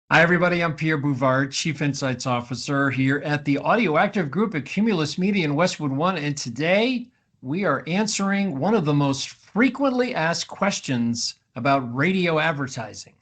Hi, everybody. I'm Pierre Bouvard, Chief Insights Officer here at the Audioactive Group at Cumulus Media in Westwood One. And today we are answering one of the most frequently asked questions about radio advertising.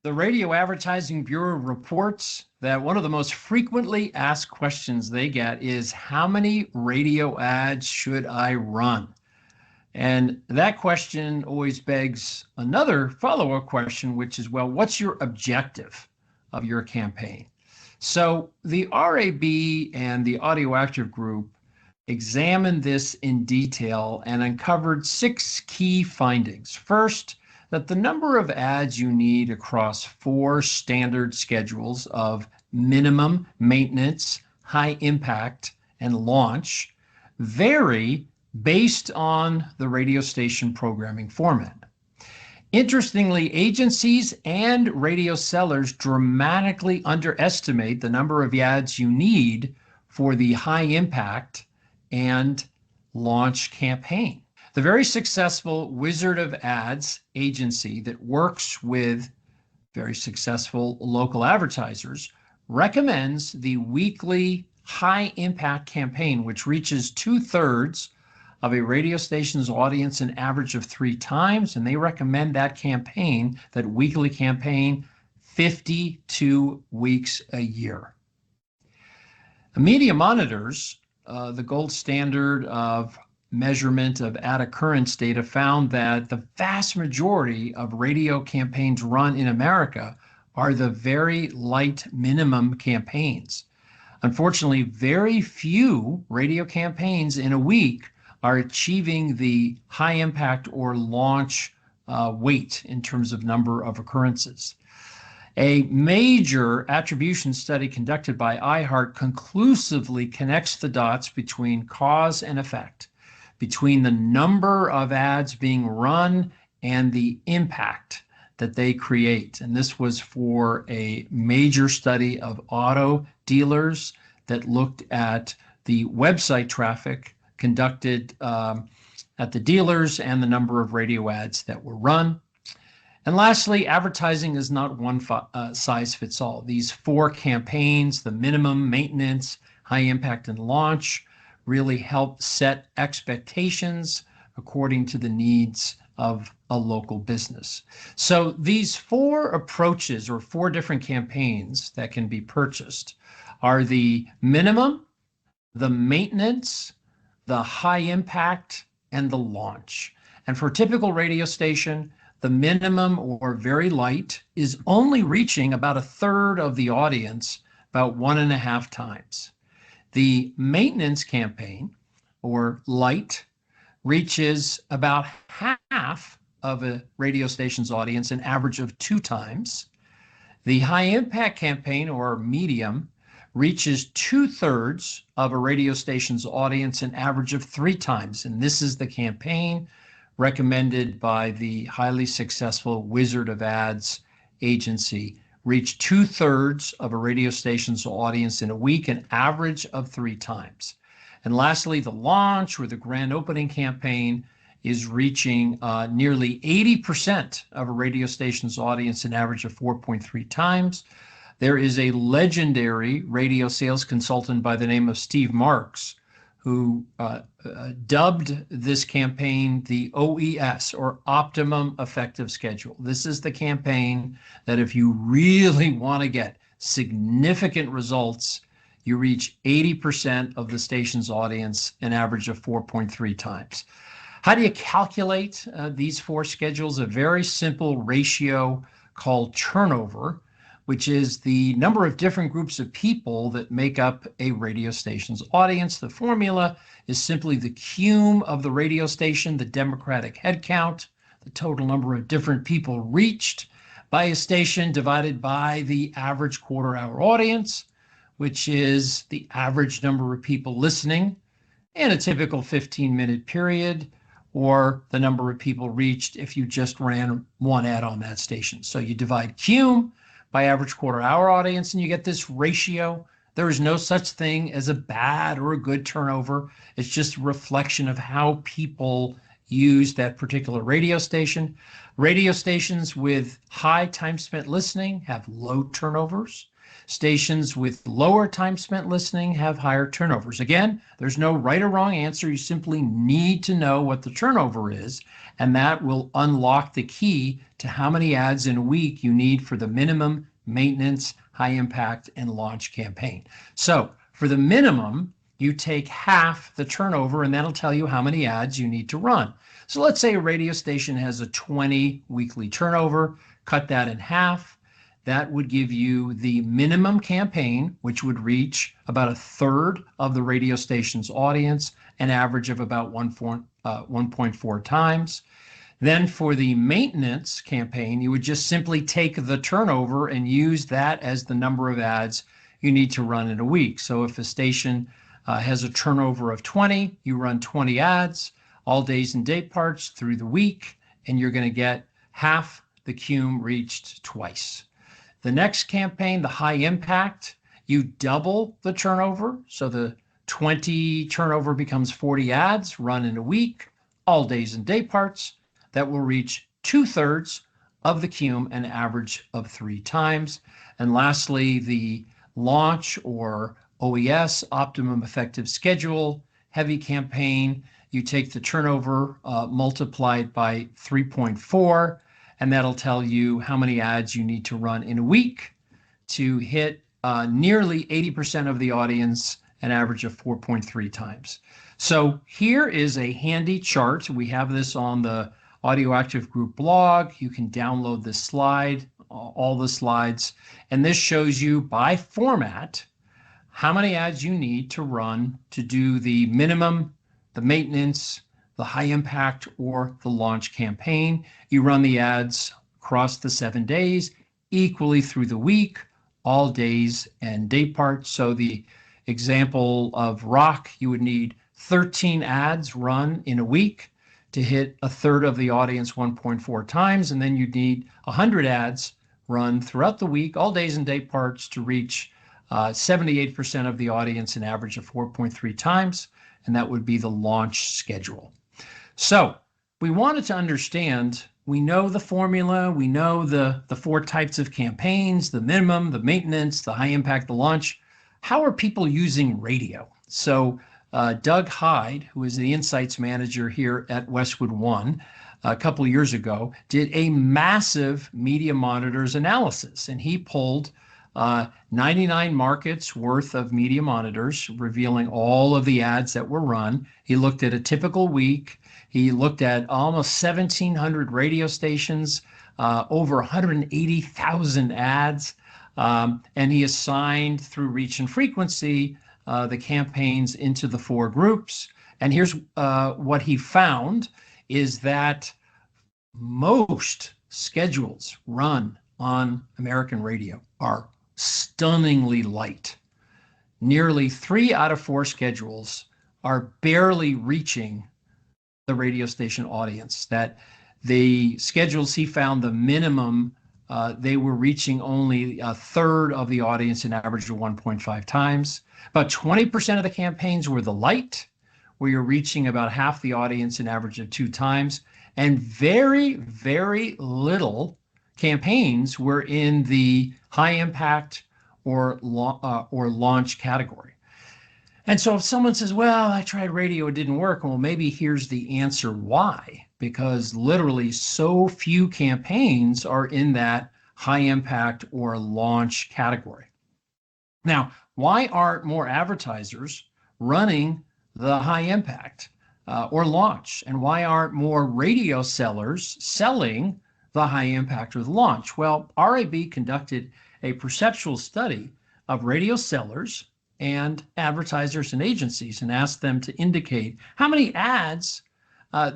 The Radio Advertising Bureau reports that one of the most frequently asked questions they get is, how many radio ads should I run? And that question always begs another follow-up question, which is, well, what's your objective of your campaign? So the RAB and the Audioactive Group examined this in detail and uncovered 6 key findings. First, that the number of ads you need across 4 standard schedules of minimum, maintenance, high impact, and launch vary based on the radio station programming format. Interestingly, agencies and radio sellers dramatically underestimate the number of ads you need for the high impact and launch campaign. The very successful Wizard of Ads agency that works with very successful local advertisers recommends the weekly high impact campaign, which reaches 2/3 of a radio station's audience an average of 3 times, and they recommend that campaign, that weekly campaign, 52 weeks a year. Media monitors, the gold standard of measurement of ad occurrence data, found that the vast majority of radio campaigns run in America are the very light minimum campaigns. Unfortunately, very few radio campaigns in a week are achieving the high impact or launch weight in terms of number of occurrences. A major attribution study conducted by iHeart conclusively connects the dots between cause and effect, between the number of ads being run and the impact that they create. And this was for a major study of auto dealers that looked at the website traffic conducted at the dealers and the number of radio ads that were run. And lastly, advertising is not one size fits all. These 4 campaigns, the minimum, maintenance, high impact, and launch, really help set expectations according to the needs of a local business. So these 4 approaches, or 4 different campaigns that can be purchased, are the minimum, the maintenance, the high impact, and the launch. And for a typical radio station, the minimum, or very light, is only reaching about 1/3 of the audience about 1.5 times. The maintenance campaign, or light, reaches about half of a radio station's audience, an average of 2 times. The high impact campaign, or medium, reaches 2/3 of a radio station's audience, an average of 3 times. And this is the campaign recommended by the highly successful Wizard of Ads agency, reach 2/3 of a radio station's audience in a week, an average of 3 times. And lastly, the launch, or the grand opening campaign, is reaching nearly 80% of a radio station's audience, an average of 4.3 times. There is a legendary radio sales consultant by the name of Steve Marks, who dubbed this campaign the OES, or Optimum Effective Schedule. This is the campaign that if you really want to get significant results, you reach 80% of the station's audience, an average of 4.3 times. How do you calculate these 4 schedules? A very simple ratio called turnover, which is the number of different groups of people that make up a radio station's audience. The formula is simply the cum of the radio station, the democratic head count, the total number of different people reached by a station, divided by the average quarter-hour audience, which is the average number of people listening in a typical 15-minute period, or the number of people reached if you just ran 1 ad on that station. So you divide cum by average quarter-hour audience, and you get this ratio. There is no such thing as a bad or a good turnover. It's just a reflection of how people use that particular radio station. Radio stations with high time spent listening have low turnovers. Stations with lower time spent listening have higher turnovers. Again, there's no right or wrong answer. You simply need to know what the turnover is, and that will unlock the key to how many ads in a week you need for the minimum, maintenance, high impact, and launch campaign. So for the minimum, you take half the turnover, and that'll tell you how many ads you need to run. So let's say a radio station has a 20 weekly turnover, cut that in half. That would give you the minimum campaign, which would reach about a third of the radio station's audience, an average of about 1.4 times. Then for the maintenance campaign, you would just simply take the turnover and use that as the number of ads you need to run in a week. So if a station has a turnover of 20, you run 20 ads, all days and day parts through the week, and you're going to get half the cum reached twice. The next campaign, the high impact, you double the turnover. So the 20 turnover becomes 40 ads run in a week, all days and day parts. That will reach 2/3 of the cum, an average of 3 times. And lastly, the launch or OES, optimum effective schedule, heavy campaign, you take the turnover multiplied by 3.4, and that'll tell you how many ads you need to run in a week to hit nearly 80% of the audience, an average of 4.3 times. So here is a handy chart. We have this on the Audioactive Group blog. You can download this slide, all the slides, and this shows you by format how many ads you need to run to do the minimum, the maintenance, the high impact, or the launch campaign. You run the ads across the 7 days, equally through the week, all days and day parts. So the example of rock, you would need 13 ads run in a week to hit a third of the audience 1.4 times, and then you'd need 100 ads run throughout the week, all days and day parts, to reach 78% of the audience, an average of 4.3 times, and that would be the launch schedule. So we wanted to understand, we know the formula, we know the 4 types of campaigns, the minimum, the maintenance, the high impact, the launch. How are people using radio? So Doug Hyde, who is the insights manager here at Westwood One, a couple of years ago, did a massive media monitors analysis, and he pulled 99 markets worth of media monitors, revealing all of the ads that were run. He looked at a typical week. He looked at almost 1,700 radio stations, over 180,000 ads, and he assigned through reach and frequency the campaigns into the 4 groups. And here's what he found is that most schedules run on American radio are stunningly light. Nearly 3 out of 4 schedules are barely reaching the radio station audience. That the schedules he found, the minimum, they were reaching only a third of the audience, an average of 1.5 times. About 20% of the campaigns were the light, where you're reaching about half the audience, an average of 2 times. And very, very little campaigns were in the high impact or launch category. And so if someone says, well, I tried radio, it didn't work, well, maybe here's the answer why. Because literally so few campaigns are in that high impact or launch category. Now, why aren't more advertisers running the high impact or launch? And why aren't more radio sellers selling the high impact or the launch? Well, RAB conducted a perceptual study of radio sellers and advertisers and agencies and asked them to indicate how many ads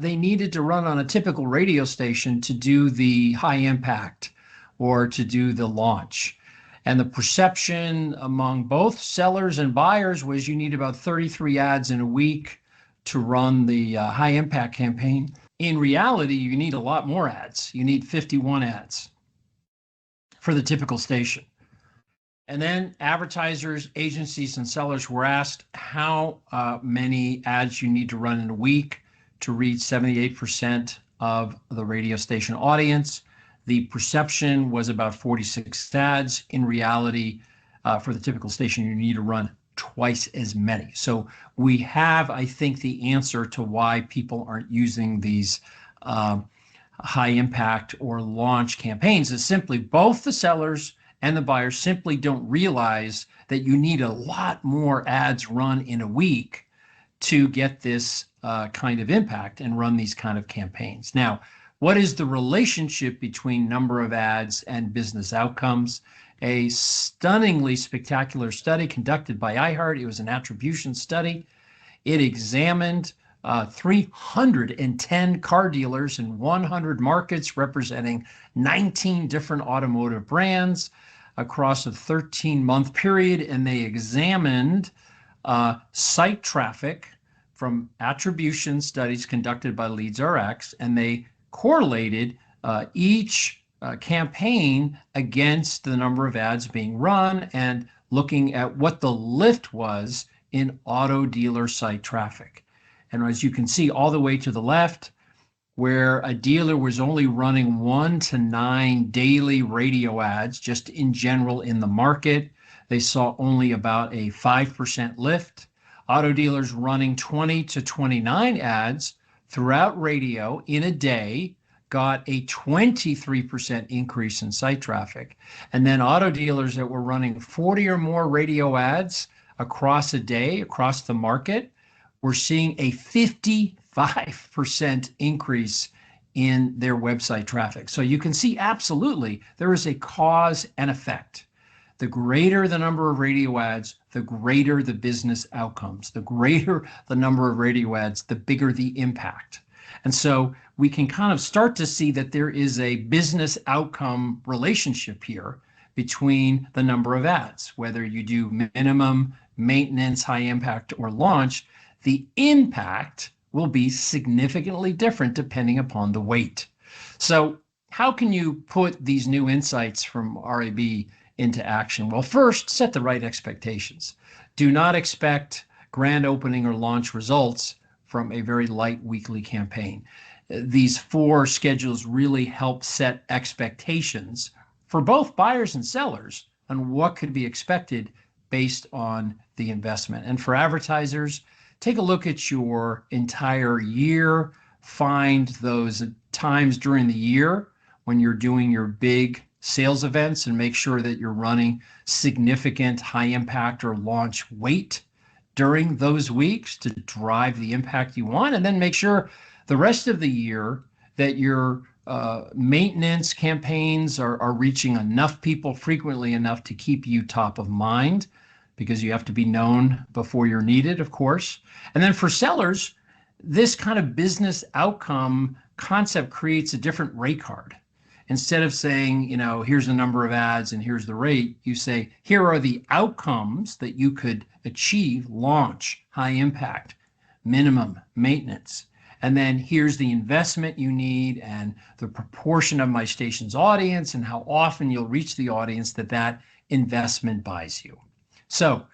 they needed to run on a typical radio station to do the high impact or to do the launch. And the perception among both sellers and buyers was you need about 33 ads in a week to run the high impact campaign. In reality, you need a lot more ads. You need 51 ads for the typical station. And then advertisers, agencies, and sellers were asked how many ads you need to run in a week to reach 78% of the radio station audience. The perception was about 46 ads. In reality, for the typical station, you need to run twice as many. So we have, I think, the answer to why people aren't using these high impact or launch campaigns is simply both the sellers and the buyers simply don't realize that you need a lot more ads run in a week to get this kind of impact and run these kind of campaigns. Now, what is the relationship between number of ads and business outcomes? A stunningly spectacular study conducted by iHeart. It was an attribution study. It examined 310 car dealers in 100 markets representing 19 different automotive brands across a 13-month period, and they examined site traffic from attribution studies conducted by LeadsRx, and they correlated each campaign against the number of ads being run and looking at what the lift was in auto dealer site traffic. And as you can see all the way to the left, where a dealer was only running 1 to 9 daily radio ads, just in general in the market, they saw only about a 5% lift. Auto dealers running 20 to 29 ads throughout radio in a day got a 23% increase in site traffic. And then auto dealers that were running 40 or more radio ads across a day, across the market, were seeing a 55% increase in their website traffic. So you can see absolutely there is a cause and effect. The greater the number of radio ads, the greater the business outcomes. The greater the number of radio ads, the bigger the impact. And so we can kind of start to see that there is a business outcome relationship here between the number of ads. Whether you do minimum, maintenance, high impact, or launch, the impact will be significantly different depending upon the weight. So how can you put these new insights from RAB into action? Well, first, set the right expectations. Do not expect grand opening or launch results from a very light weekly campaign. These 4 schedules really help set expectations for both buyers and sellers on what could be expected based on the investment. And for advertisers, take a look at your entire year, find those times during the year when you're doing your big sales events and make sure that you're running significant high impact or launch weight during those weeks to drive the impact you want. And then make sure the rest of the year that your maintenance campaigns are reaching enough people frequently enough to keep you top of mind, because you have to be known before you're needed, of course. And then for sellers, this kind of business outcome concept creates a different rate card. Instead of saying, here's the number of ads and here's the rate, you say, here are the outcomes that you could achieve: launch, high impact, minimum, maintenance. And then here's the investment you need and the proportion of my station's audience and how often you'll reach the audience that investment buys you. So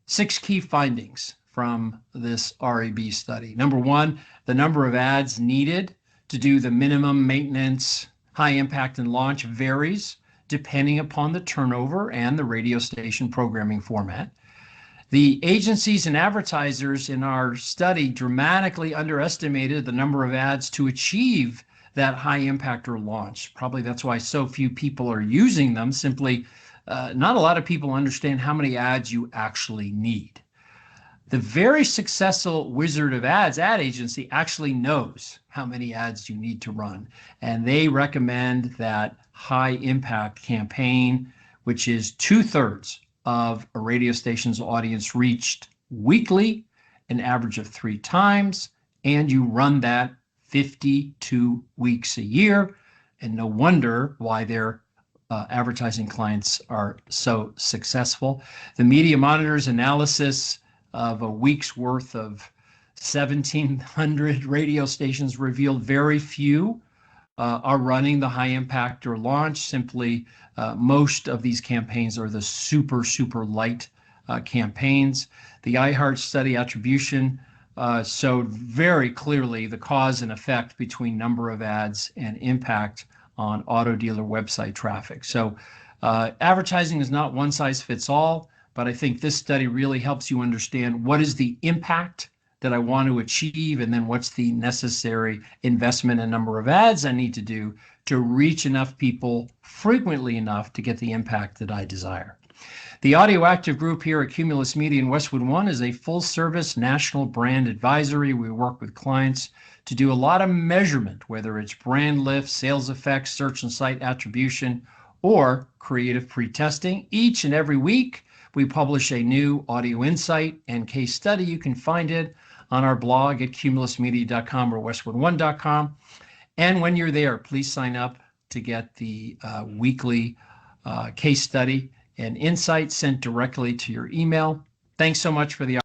6 key findings from this RAB study. Number 1, the number of ads needed to do the minimum, maintenance, high impact, and launch varies depending upon the turnover and the radio station programming format. The agencies and advertisers in our study dramatically underestimated the number of ads to achieve that high impact or launch. Probably that's why so few people are using them. Simply, not a lot of people understand how many ads you actually need. The very successful Wizard of Ads ad agency actually knows how many ads you need to run. And they recommend that high impact campaign, which is 2/3 of a radio station's audience reached weekly, an average of 3 times, and you run that 52 weeks a year. And no wonder why their advertising clients are so successful. The Media Monitor's analysis of a week's worth of 1,700 radio stations revealed very few are running the high impact or launch. Simply, most of these campaigns are the super light campaigns. The iHeart study attribution So very clearly the cause and effect between number of ads and impact on auto dealer website traffic. So advertising is not one size fits all, but I think this study really helps you understand what is the impact that I want to achieve, and then what's the necessary investment and number of ads I need to do to reach enough people frequently enough to get the impact that I desire. The Audio Active Group here at Cumulus Media in Westwood One is a full-service national brand advisory. We work with clients to do a lot of measurement, whether it's brand lift, sales effects, search and site attribution, or creative pre-testing. Each and every week, we publish a new audio insight and case study. You can find it on our blog at cumulusmedia.com or westwood1.com. And when you're there, please sign up to get the weekly case study and insight sent directly to your email. Thanks so much for the